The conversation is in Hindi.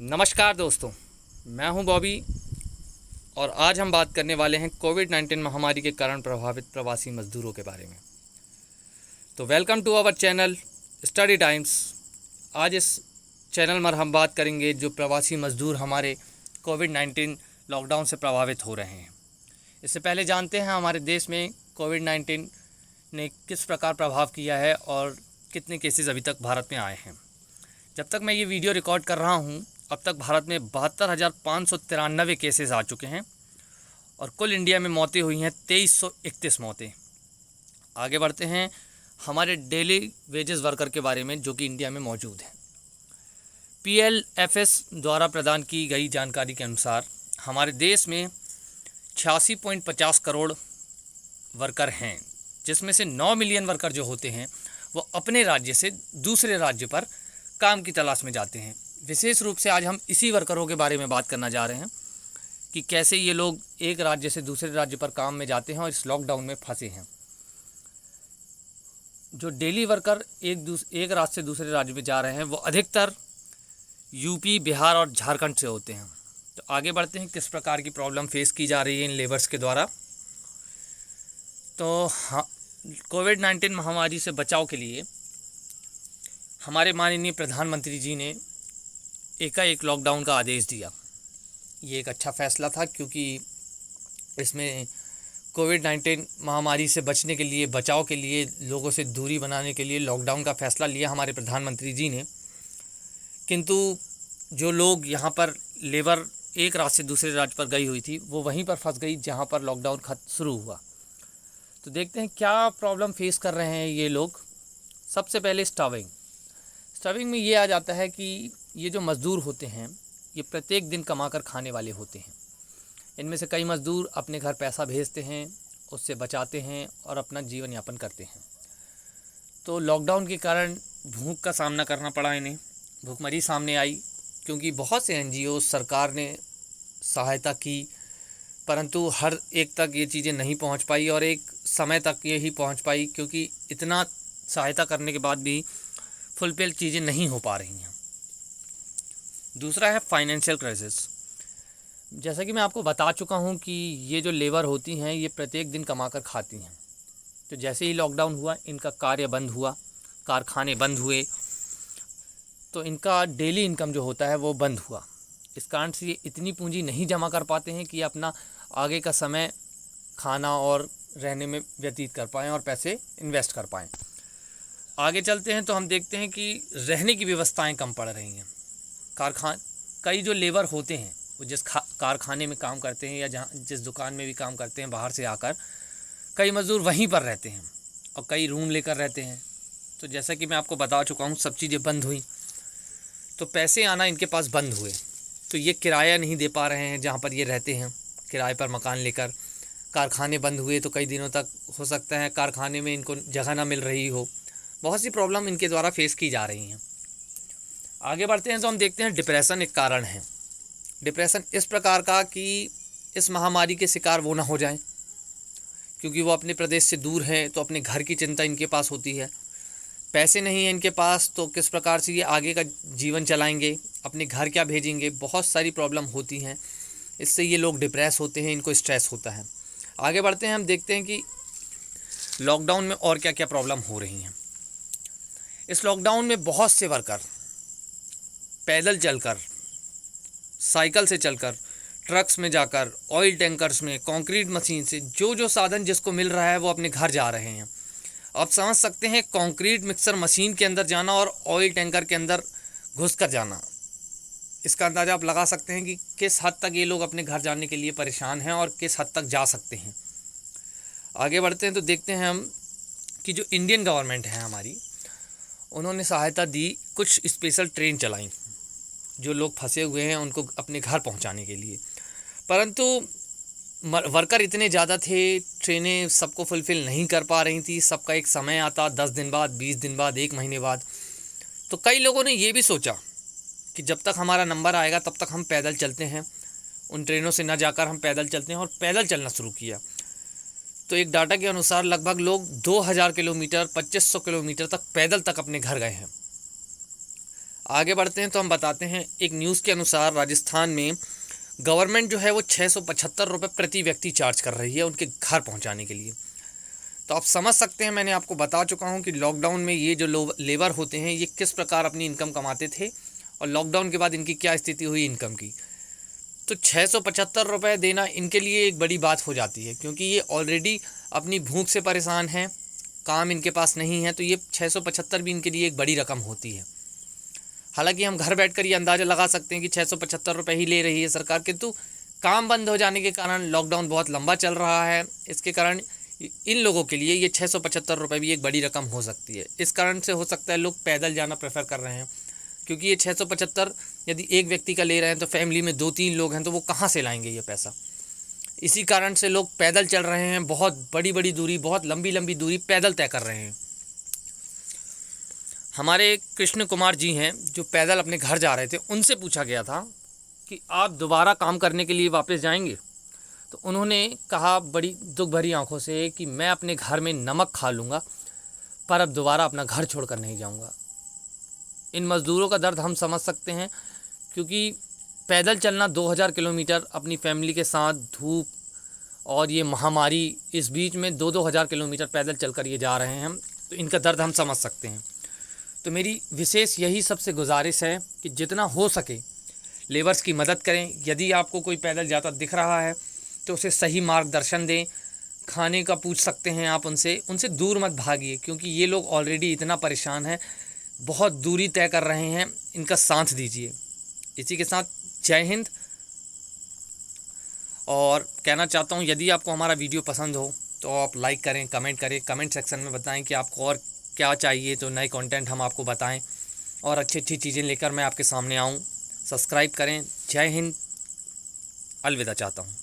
नमस्कार दोस्तों, मैं हूं बॉबी और आज हम बात करने वाले हैं कोविड-19 महामारी के कारण प्रभावित प्रवासी मज़दूरों के बारे में। तो welcome to our channel study times. आज इस चैनल पर हम बात करेंगे जो प्रवासी मज़दूर हमारे कोविड-19 लॉकडाउन से प्रभावित हो रहे हैं। इससे पहले जानते हैं हमारे देश में कोविड-19 ने किस प्रकार प्रभाव किया है और कितने केसेस अभी तक भारत में आए हैं। जब तक मैं ये वीडियो रिकॉर्ड कर रहा हूँ अब तक भारत में 72,593 केसेस आ चुके हैं और कुल इंडिया में मौतें हुई हैं 2331 मौतें। आगे बढ़ते हैं हमारे डेली वेजेस वर्कर के बारे में जो कि इंडिया में मौजूद हैं। PLFS द्वारा प्रदान की गई जानकारी के अनुसार हमारे देश में 86.50 करोड़ वर्कर हैं, जिसमें से 9 मिलियन वर्कर जो होते हैं वो अपने राज्य से दूसरे राज्य पर काम की तलाश में जाते हैं। विशेष रूप से आज हम इसी वर्करों के बारे में बात करना जा रहे हैं कि कैसे ये लोग एक राज्य से दूसरे राज्य पर काम में जाते हैं और इस लॉकडाउन में फंसे हैं। जो डेली वर्कर एक राज्य से दूसरे राज्य में जा रहे हैं वो अधिकतर यूपी, बिहार और झारखंड से होते हैं। तो आगे बढ़ते हैं किस प्रकार की प्रॉब्लम फेस की जा रही है इन लेबर्स के द्वारा। तो हाँ, कोविड-19 महामारी से बचाव के लिए हमारे माननीय प्रधानमंत्री जी ने एकाएक लॉकडाउन का आदेश दिया। ये एक अच्छा फ़ैसला था क्योंकि इसमें कोविड-19 महामारी से बचने के लिए, बचाव के लिए, लोगों से दूरी बनाने के लिए लॉकडाउन का फ़ैसला लिया हमारे प्रधानमंत्री जी ने। किंतु जो लोग यहाँ पर लेबर एक राज्य से दूसरे राज्य पर गई हुई थी वो वहीं पर फंस गई जहाँ पर लॉकडाउन शुरू हुआ। तो देखते हैं क्या प्रॉब्लम फेस कर रहे हैं ये लोग। सबसे पहले स्टार्विंग में ये आ जाता है कि ये जो मज़दूर होते हैं ये प्रत्येक दिन कमाकर खाने वाले होते हैं। इनमें से कई मज़दूर अपने घर पैसा भेजते हैं, उससे बचाते हैं और अपना जीवन यापन करते हैं। तो लॉकडाउन के कारण भूख का सामना करना पड़ा इन्हें, भूखमरी सामने आई क्योंकि बहुत से NGO सरकार ने सहायता की, परंतु हर एक तक ये चीज़ें नहीं पहुंच पाई और एक समय तक ये ही पहुंच पाई क्योंकि इतना सहायता करने के बाद भी फुलफिल चीज़ें नहीं हो पा रही हैं। दूसरा है फाइनेंशियल क्राइसिस। जैसा कि मैं आपको बता चुका हूं कि ये जो लेबर होती हैं ये प्रत्येक दिन कमाकर खाती हैं। तो जैसे ही लॉकडाउन हुआ इनका कार्य बंद हुआ, कारखाने बंद हुए, तो इनका डेली इनकम जो होता है वो बंद हुआ। इस कारण से ये इतनी पूंजी नहीं जमा कर पाते हैं कि अपना आगे का समय खाना और रहने में व्यतीत कर पाएँ और पैसे इन्वेस्ट कर पाएँ। आगे चलते हैं तो हम देखते हैं कि रहने की व्यवस्थाएं कम पड़ रही हैं। कई जो लेबर होते हैं वो जिस कारखाने में काम करते हैं या जिस दुकान में भी काम करते हैं बाहर से आकर, कई मज़दूर वहीं पर रहते हैं और कई रूम लेकर रहते हैं। तो जैसा कि मैं आपको बता चुका हूँ सब चीज़ें बंद हुई तो पैसे आना इनके पास बंद हुए। तो ये किराया नहीं दे पा रहे हैं जहाँ पर ये रहते हैं, किराए पर मकान लेकर। कारखाने बंद हुए तो कई दिनों तक हो सकता है कारखाने में इनको जगह ना मिल रही हो। बहुत सी प्रॉब्लम इनके द्वारा फेस की जा रही हैं। आगे बढ़ते हैं तो हम देखते हैं डिप्रेशन एक कारण है। डिप्रेशन इस प्रकार का कि इस महामारी के शिकार वो ना हो जाएं, क्योंकि वो अपने प्रदेश से दूर हैं तो अपने घर की चिंता इनके पास होती है। पैसे नहीं है इनके पास तो किस प्रकार से ये आगे का जीवन चलाएंगे, अपने घर क्या भेजेंगे, बहुत सारी प्रॉब्लम होती हैं। इससे ये लोग डिप्रेस होते हैं, इनको स्ट्रेस होता है। आगे बढ़ते हैं, हम देखते हैं कि लॉकडाउन में और क्या क्या प्रॉब्लम हो रही हैं। इस लॉकडाउन में बहुत से वर्कर पैदल चलकर, साइकिल से चलकर, ट्रक्स में जाकर, ऑयल टैंकर्स में, कंक्रीट मशीन से, जो साधन जिसको मिल रहा है वो अपने घर जा रहे हैं। आप समझ सकते हैं कंक्रीट मिक्सर मशीन के अंदर जाना और ऑयल टैंकर के अंदर घुसकर जाना, इसका अंदाज़ा आप लगा सकते हैं कि किस हद तक ये लोग अपने घर जाने के लिए परेशान हैं और किस हद तक जा सकते हैं। आगे बढ़ते हैं तो देखते हैं हम कि जो इंडियन गवर्नमेंट है हमारी, उन्होंने सहायता दी, कुछ स्पेशल ट्रेन चलाई जो लोग फंसे हुए हैं उनको अपने घर पहुंचाने के लिए। परंतु वर्कर इतने ज़्यादा थे, ट्रेनें सबको फुलफ़िल नहीं कर पा रही थी। सबका एक समय आता, 10 दिन बाद, 20 दिन बाद, 1 महीने बाद। तो कई लोगों ने ये भी सोचा कि जब तक हमारा नंबर आएगा तब तक हम पैदल चलते हैं, उन ट्रेनों से ना जाकर हम पैदल चलते हैं, और पैदल चलना शुरू किया। तो एक डाटा के अनुसार लगभग लोग 2000 किलोमीटर, 2500 किलोमीटर तक पैदल तक अपने घर गए हैं। आगे बढ़ते हैं तो हम बताते हैं, एक न्यूज़ के अनुसार राजस्थान में गवर्नमेंट जो है वो 675 रुपये प्रति व्यक्ति चार्ज कर रही है उनके घर पहुंचाने के लिए। तो आप समझ सकते हैं, मैंने आपको बता चुका हूं कि लॉकडाउन में ये जो लेबर होते हैं ये किस प्रकार अपनी इनकम कमाते थे और लॉकडाउन के बाद इनकी क्या स्थिति हुई इनकम की। तो 675 रुपये देना इनके लिए एक बड़ी बात हो जाती है, क्योंकि ये ऑलरेडी अपनी भूख से परेशान हैं, काम इनके पास नहीं है, तो ये 675 भी इनके लिए एक बड़ी रकम होती है। हालांकि हम घर बैठकर ये अंदाज़ा लगा सकते हैं कि 675 रुपये ही ले रही है सरकार, किंतु काम बंद हो जाने के कारण लॉकडाउन बहुत लंबा चल रहा है, इसके कारण इन लोगों के लिए ये 675 रुपये भी एक बड़ी रकम हो सकती है। इस कारण से हो सकता है लोग पैदल जाना प्रेफर कर रहे हैं, क्योंकि ये 675 यदि एक व्यक्ति का ले रहे हैं तो फैमिली में 2-3 लोग हैं तो वो कहाँ से लाएंगे ये पैसा। इसी कारण से लोग पैदल चल रहे हैं, बहुत बड़ी बड़ी दूरी, बहुत लंबी लंबी दूरी पैदल तय कर रहे हैं। हमारे कृष्ण कुमार जी हैं जो पैदल अपने घर जा रहे थे, उनसे पूछा गया था कि आप दोबारा काम करने के लिए वापस जाएंगे, तो उन्होंने कहा बड़ी दुख भरी आंखों से कि मैं अपने घर में नमक खा लूँगा पर अब दोबारा अपना घर छोड़कर नहीं जाऊँगा। इन मज़दूरों का दर्द हम समझ सकते हैं, क्योंकि पैदल चलना 2000 किलोमीटर अपनी फैमिली के साथ, धूप और ये महामारी, इस बीच में 2-2 हज़ार किलोमीटर पैदल चलकर ये जा रहे हैं, तो इनका दर्द हम समझ सकते हैं। तो मेरी विशेष यही सबसे गुजारिश है कि जितना हो सके लेबर्स की मदद करें। यदि आपको कोई पैदल जाता दिख रहा है तो उसे सही मार्गदर्शन दें, खाने का पूछ सकते हैं आप उनसे दूर मत भागिए, क्योंकि ये लोग ऑलरेडी इतना परेशान हैं, बहुत दूरी तय कर रहे हैं, इनका साथ दीजिए। इसी के साथ जय हिंद। और कहना चाहता हूँ, यदि आपको हमारा वीडियो पसंद हो तो आप लाइक करें, कमेंट करें, कमेंट सेक्शन में बताएं कि आपको और क्या चाहिए, तो नए कंटेंट हम आपको बताएं और अच्छी अच्छी चीज़ें लेकर मैं आपके सामने आऊँ। सब्सक्राइब करें। जय हिंद, अलविदा चाहता हूँ।